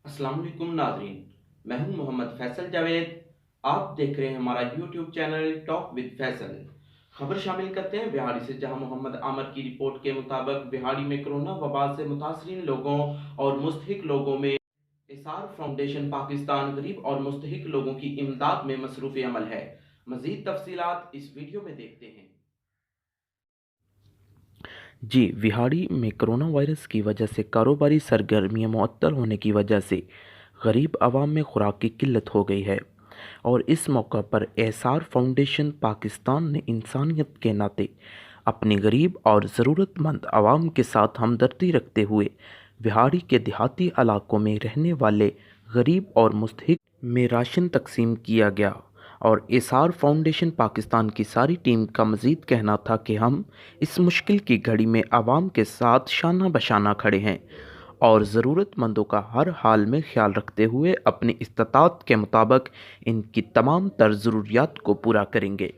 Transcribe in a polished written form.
अस्सलाम वालेकुम नाज़रीन। मैं हूं मोहम्मद फैसल जावेद। आप देख रहे हैं हमारा YouTube channel talk with Faisal. खबर शामिल करते हैं बिहाड़ी से, जहां मोहम्मद आमर की रिपोर्ट के मुताबिक बिहाड़ी में कोरोना वबा से मुतासरीन लोगों और मुस्तहिक लोगों में एसार फाउंडेशन पाकिस्तान गरीब और मुस्तहिक लोगों की इमदाद में मसरूफ़ अमल है। मज़ीद तफसीलात इस वीडियो में देखते हैं। जी, विहाड़ी में कोरोना वायरस की वजह से कारोबारी सरगर्मियां मुअत्तल होने की वजह से गरीब आवाम में खुराक की किल्लत हो गई है। और इस मौका पर एसार फाउंडेशन पाकिस्तान ने इंसानियत के नाते अपनी गरीब और ज़रूरतमंद आवाम के साथ हमदर्दी रखते हुए विहाड़ी के देहाती इलाकों में रहने वाले गरीब और मुस्तहिक में राशन तकसीम किया गया। और एसार फाउंडेशन पाकिस्तान की सारी टीम का मज़ीद कहना था कि हम इस मुश्किल की घड़ी में आवाम के साथ शाना बशाना खड़े हैं और ज़रूरतमंदों का हर हाल में ख्याल रखते हुए अपनी इस्तात के मुताबिक इनकी तमाम तर ज़रूरियात को पूरा करेंगे।